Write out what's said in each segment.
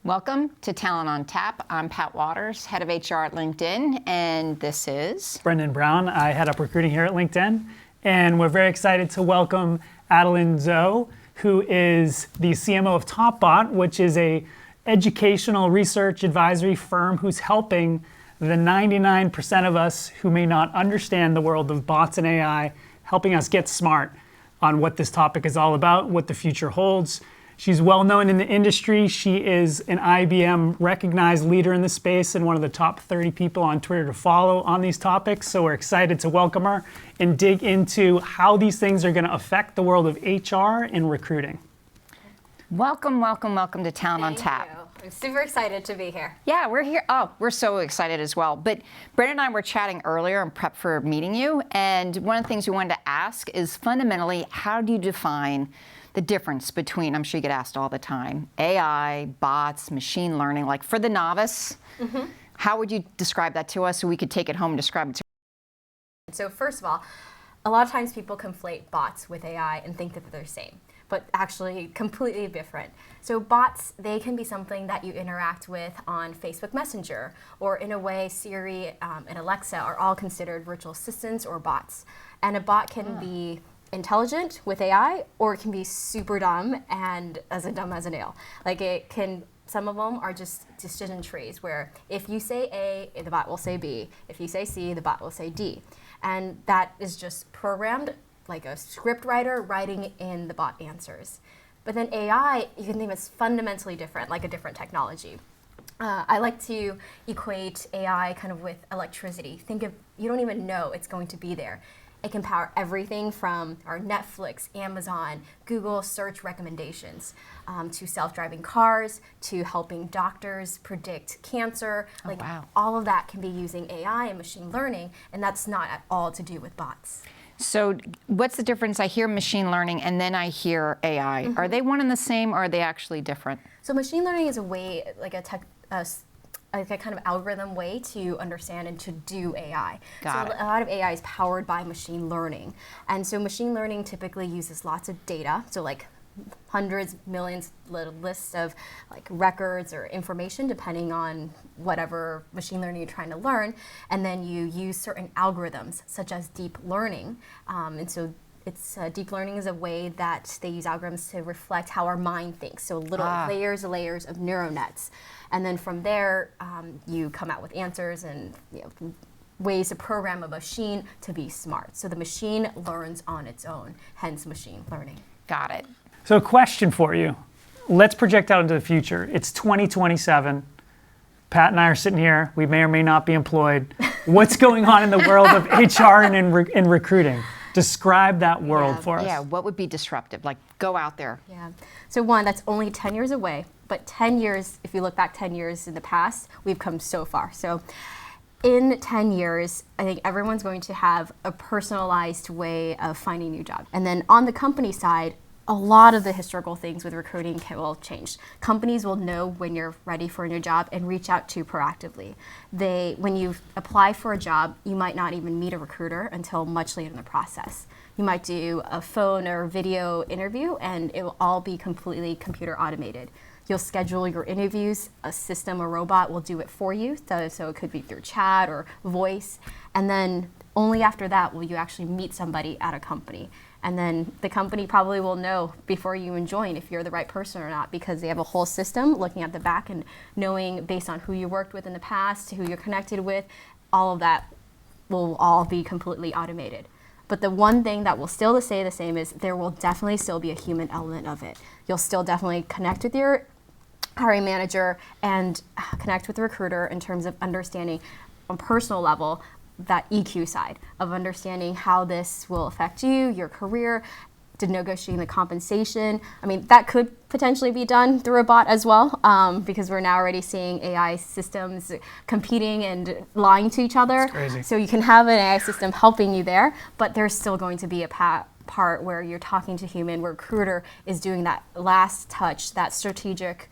Welcome to Talent on Tap. I'm Pat Waters, head of HR at LinkedIn, and this is Brendan Brown. I head up recruiting here at LinkedIn, and we're very excited to welcome Adelyn Zhou, who is the CMO of TOPBOTS, which is a educational research advisory firm who's helping the 99% of us who may not understand the world of bots and AI, helping us get smart on what this topic is all about, what the future holds. She's well known in the industry. She is an IBM recognized leader in the space and one of the top 30 people on Twitter to follow on these topics. So we're excited to welcome her and dig into how these things are going to affect the world of HR and recruiting. welcome to Talent on Tap. Thank you. I'm super excited to be here. Yeah, we're here. Oh, we're so excited as well. But Brendan and I were chatting earlier in prep for meeting you, and one of the things we wanted to ask is fundamentally, how do you define the difference between, I'm sure you get asked all the time, AI, bots, machine learning, like for the novice, how would you describe that to us so we could take it home and describe it to So first of all, a lot of times people conflate bots with AI and think that they're the same, but actually completely different. So bots, they can be something that you interact with on Facebook Messenger, or in a way Siri and Alexa are all considered virtual assistants or bots. And a bot can be intelligent with AI, or it can be super dumb and dumb as a nail. Like it can, some of them are just decision trees where if you say A, the bot will say B. If you say C, the bot will say D. And that is just programmed like a script writer writing in the bot answers. But then AI, you can think it's fundamentally different, like a different technology. I like to equate AI kind of with electricity. Think of, you don't even know it's going to be there. It can power everything from our Netflix, Amazon, Google search recommendations, to self-driving cars, to helping doctors predict cancer. All of that can be using AI and machine learning, and that's not at all to do with bots. So what's the difference? I hear machine learning and then I hear AI. Are they one and the same, or are they actually different? So machine learning is a way, like a kind of algorithm way to understand and to do AI. Got it. A lot of AI is powered by machine learning. And so machine learning typically uses lots of data, so like hundreds, millions, little lists of like records or information depending on whatever machine learning you're trying to learn. And then you use certain algorithms such as deep learning. And so it's deep learning is a way that they use algorithms to reflect how our mind thinks. So little layers and layers of neural nets. And then from there, you come out with answers and ways to program a machine to be smart. So the machine learns on its own, hence machine learning. Got it. So a question for you. Let's project out into the future. It's 2027. Pat and I are sitting here. We may or may not be employed. What's going on in the world of HR and in recruiting? Describe that world for us. Yeah, what would be disruptive? Like, go out there. Yeah. So one, that's only 10 years away. But 10 years, if you look back 10 years in the past, we've come so far. So in 10 years, I think everyone's going to have a personalized way of finding a new job. And then on the company side, a lot of the historical things with recruiting will change. Companies will know when you're ready for a new job and reach out to you proactively. When you apply for a job, you might not even meet a recruiter until much later in the process. You might do a phone or video interview, and it will all be completely computer automated. You'll schedule your interviews, a system, a robot will do it for you, so it could be through chat or voice, and then only after that will you actually meet somebody at a company. And then the company probably will know before you even join if you're the right person or not, because they have a whole system looking at the back and knowing based on who you worked with in the past, who you're connected with, all of that will all be completely automated. But the one thing that will still stay the same is there will definitely still be a human element of it. You'll still definitely connect with your hiring manager and connect with the recruiter in terms of understanding on a personal level that EQ side of understanding how this will affect you, your career, to negotiating the compensation. I mean, that could potentially be done through a bot as well, because we're now already seeing AI systems competing and lying to each other. That's crazy. So you can have an AI system helping you there, but there's still going to be a part where you're talking to human, where recruiter is doing that last touch, that strategic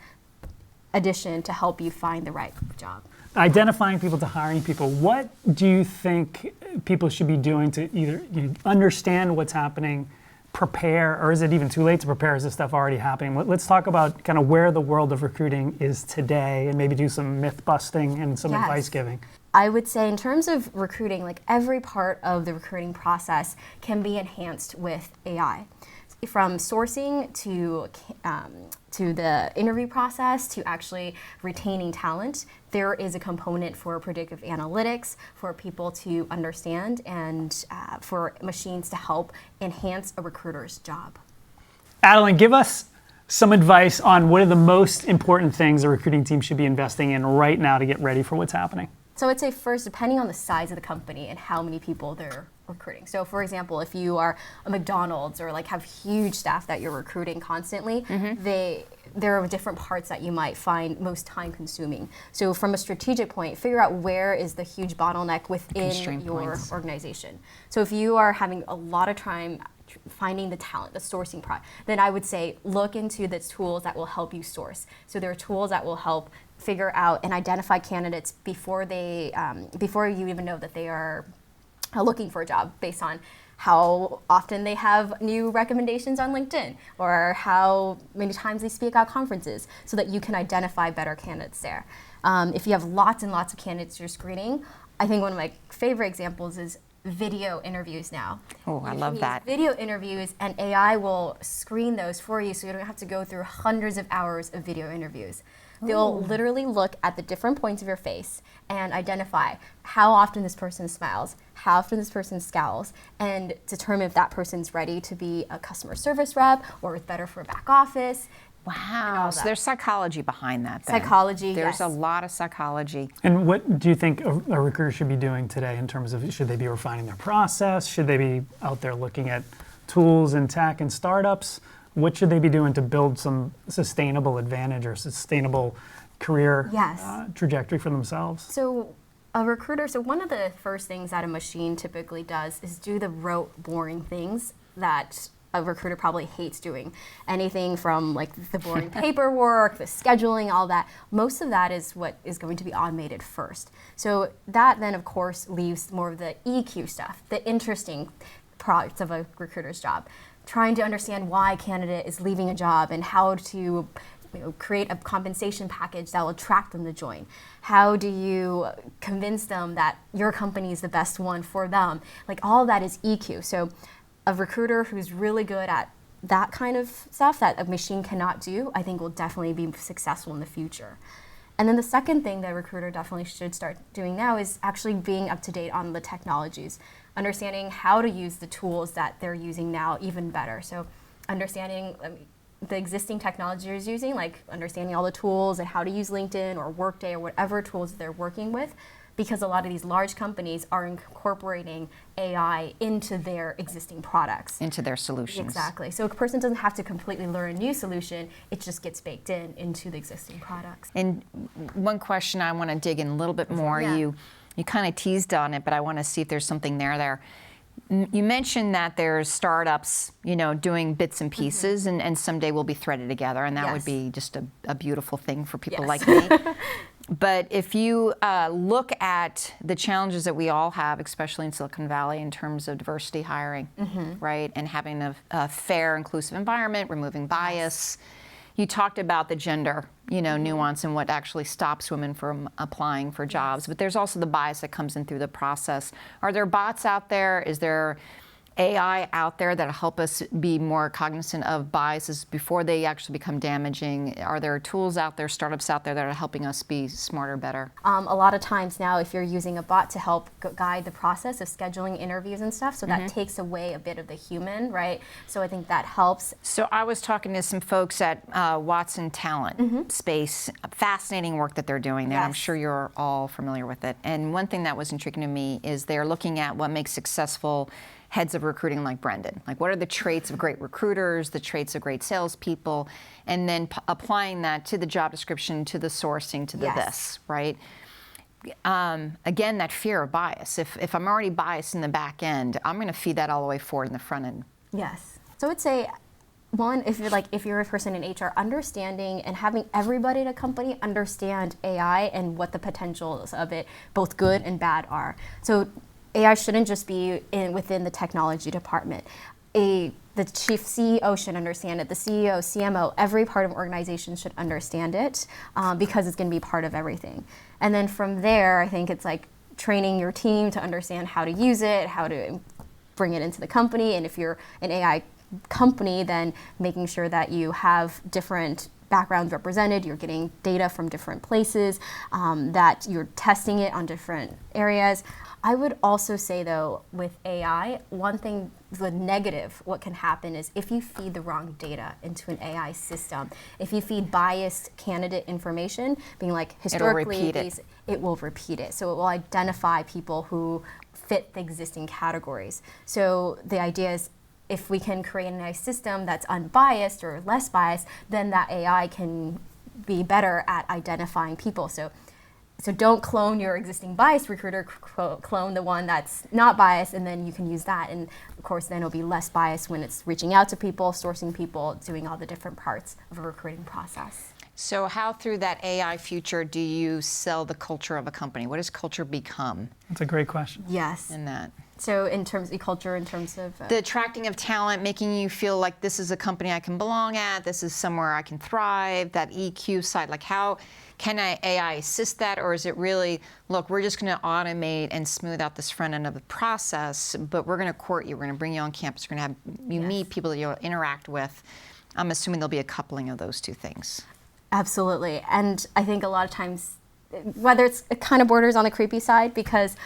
addition to help you find the right job. Identifying people to hiring people, what do you think people should be doing to either understand what's happening prepare, or is it even too late to prepare? Is this stuff already happening? Let's talk about kind of where the world of recruiting is today and maybe do some myth busting and some advice giving. I would say in terms of recruiting, like every part of the recruiting process can be enhanced with AI. From sourcing to the interview process to actually retaining talent, there is a component for predictive analytics for people to understand and for machines to help enhance a recruiter's job. Adelyn, give us some advice on what are the most important things a recruiting team should be investing in right now to get ready for what's happening. So I'd say first, depending on the size of the company and how many people they're recruiting. So for example, if you are a McDonald's or like have huge staff that you're recruiting constantly, there are different parts that you might find most time consuming. So from a strategic point, figure out where is the huge bottleneck within your organization. So if you are having a lot of time finding the talent, the sourcing part, then I would say look into the tools that will help you source. So there are tools that will help figure out and identify candidates before you even know that they are looking for a job, based on how often they have new recommendations on LinkedIn or how many times they speak at conferences, so that you can identify better candidates there. If you have lots and lots of candidates you're screening, I think one of my favorite examples is video interviews now. Oh, I love that. Video interviews, and AI will screen those for you, so you don't have to go through hundreds of hours of video interviews. They'll literally look at the different points of your face and identify how often this person smiles, how often this person scowls, and determine if that person's ready to be a customer service rep or is better for a back office. Wow, so there's psychology behind that then. Psychology, There's yes. a lot of psychology. And what do you think a recruiter should be doing today in terms of, should they be refining their process? Should they be out there looking at tools and tech and startups? What should they be doing to build some sustainable advantage or sustainable career trajectory for themselves? So a recruiter, so one of the first things that a machine typically does is do the rote, boring things that a recruiter probably hates doing. Anything from like the boring paperwork, the scheduling, all that. Most of that is what is going to be automated first. So that then of course leaves more of the EQ stuff, the interesting parts of a recruiter's job. Trying to understand why a candidate is leaving a job and how to create a compensation package that will attract them to join. How do you convince them that your company is the best one for them? Like all that is EQ. So a recruiter who's really good at that kind of stuff that a machine cannot do, I think will definitely be successful in the future. And then the second thing that a recruiter definitely should start doing now is actually being up to date on the technologies, understanding how to use the tools that they're using now even better. So understanding the existing technology you're using, like understanding all the tools and how to use LinkedIn or Workday or whatever tools they're working with, because a lot of these large companies are incorporating AI into their existing products. Into their solutions. Exactly. So a person doesn't have to completely learn a new solution, it just gets baked into the existing products. And one question I want to dig in a little bit more, you kind of teased on it, but I want to see if there's something there. You mentioned that there's startups, doing bits and pieces, and someday we'll be threaded together, and that would be just a beautiful thing for people like me. But if you look at the challenges that we all have, especially in Silicon Valley, in terms of diversity hiring, right, and having a fair, inclusive environment, removing bias. You talked about the gender, nuance and what actually stops women from applying for jobs. But there's also the bias that comes in through the process. Are there bots out there? Is there AI out there that help us be more cognizant of biases before they actually become damaging? Are there tools out there, startups out there that are helping us be smarter, better? A lot of times now, if you're using a bot to help guide the process of scheduling interviews and stuff, so that takes away a bit of the human, right? So I think that helps. So I was talking to some folks at Watson Talent Space, fascinating work that they're doing there. I'm sure you're all familiar with it. And one thing that was intriguing to me is they're looking at what makes successful heads of recruiting like Brendan. Like, what are the traits of great recruiters, the traits of great salespeople, and then applying that to the job description, to the sourcing, to the this, right? Again, that fear of bias. If I'm already biased in the back end, I'm going to feed that all the way forward in the front end. Yes. So I would say, one, if you're a person in HR, understanding and having everybody at a company understand AI and what the potentials of it, both good and bad, are. So AI shouldn't just be within the technology department. the chief CEO should understand it, the CEO, CMO, every part of an organization should understand it because it's going to be part of everything. And then from there, I think it's like training your team to understand how to use it, how to bring it into the company. And if you're an AI company, then making sure that you have different backgrounds represented, you're getting data from different places, that you're testing it on different areas. I would also say though, with AI, one thing, the negative, what can happen is if you feed the wrong data into an AI system, if you feed biased candidate information, being like historically, it will repeat it. So it will identify people who fit the existing categories. So the idea is if we can create an AI system that's unbiased or less biased, then that AI can be better at identifying people. So don't clone your existing biased recruiter, clone the one that's not biased, and then you can use that. And of course, then it'll be less biased when it's reaching out to people, sourcing people, doing all the different parts of a recruiting process. So how through that AI future do you sell the culture of a company? What does culture become? That's a great question. Yes. In that? So in terms of culture, in terms of the attracting of talent, making you feel like this is a company I can belong at, this is somewhere I can thrive, that EQ side, like how can AI assist that, or is it really, look, we're just going to automate and smooth out this front end of the process, but we're going to court you, we're going to bring you on campus, we're going to have you meet people that you'll interact with. I'm assuming there'll be a coupling of those two things. Absolutely. And I think a lot of times, whether it kind of borders on the creepy side, because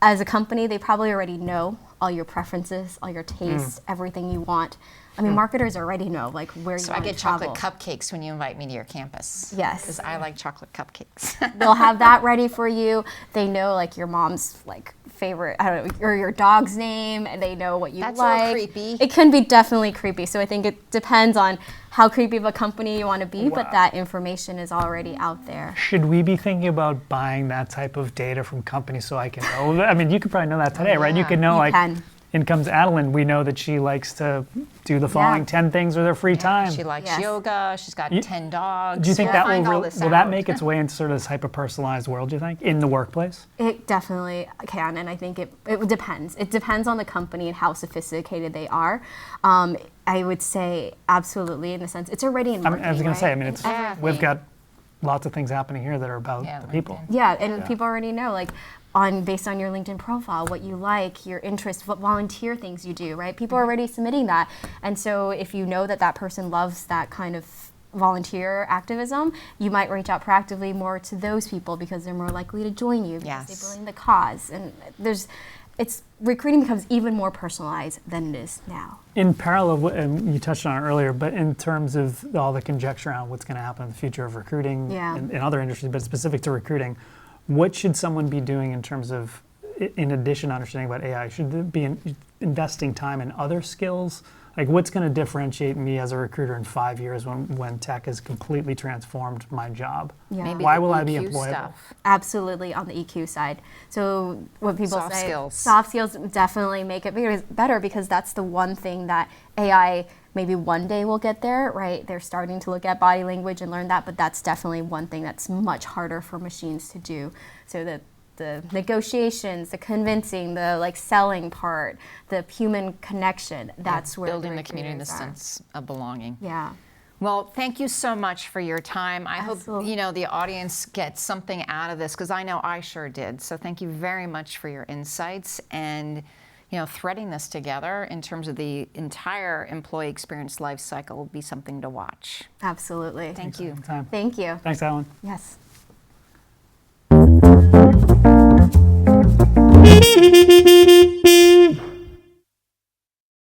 as a company, they probably already know all your preferences, all your tastes, everything you want. I mean, marketers already know like where you want to travel. So I get chocolate cupcakes when you invite me to your campus. Yes. Because I like chocolate cupcakes. They'll have that ready for you. They know like your mom's like favorite, I don't know, or your dog's name, and they know what you like. That's a little creepy. It can be definitely creepy. So I think it depends on how creepy of a company you want to be, but that information is already out there. Should we be thinking about buying that type of data from companies so I can know that? I mean, you could probably know that today, right? You could know in comes Adelyn, we know that she likes to do the following 10 things with her free time. She likes yoga, she's got 10 dogs. Do you think that will that make its way into sort of this hyper-personalized world, do you think, in the workplace? It definitely can, and I think it depends. It depends on the company and how sophisticated they are. I would say absolutely, in the sense, it's already in marketing, I was going to say, I mean, we've got lots of things happening here that are about the people. Yeah, and people already know, like, based on your LinkedIn profile, what you like, your interests, what volunteer things you do, right? People are already submitting that. And so if you know that that person loves that kind of volunteer activism, you might reach out proactively more to those people because they're more likely to join you because they believe in the cause. And recruiting becomes even more personalized than it is now. In parallel, and you touched on it earlier, but in terms of all the conjecture around what's going to happen in the future of recruiting in other industries, but specific to recruiting, what should someone be doing in terms of, in addition to understanding about AI, should they be investing time in other skills? Like what's going to differentiate me as a recruiter in 5 years when tech has completely transformed my job? Yeah. Maybe why will I be employable? Stuff. Absolutely, on the EQ side. So what people say, soft skills definitely make it better because that's the one thing that AI maybe one day will get there, right? They're starting to look at body language and learn that, but that's definitely one thing that's much harder for machines to do. So that the negotiations, the convincing, the like selling part, the human connection, that's where building the community in the sense of belonging. Yeah. Well, thank you so much for your time. I hope the audience gets something out of this because I know I sure did. So thank you very much for your insights and threading this together in terms of the entire employee experience life cycle will be something to watch. Absolutely. Thank you. Thank you. Thanks, Adelyn. Yes.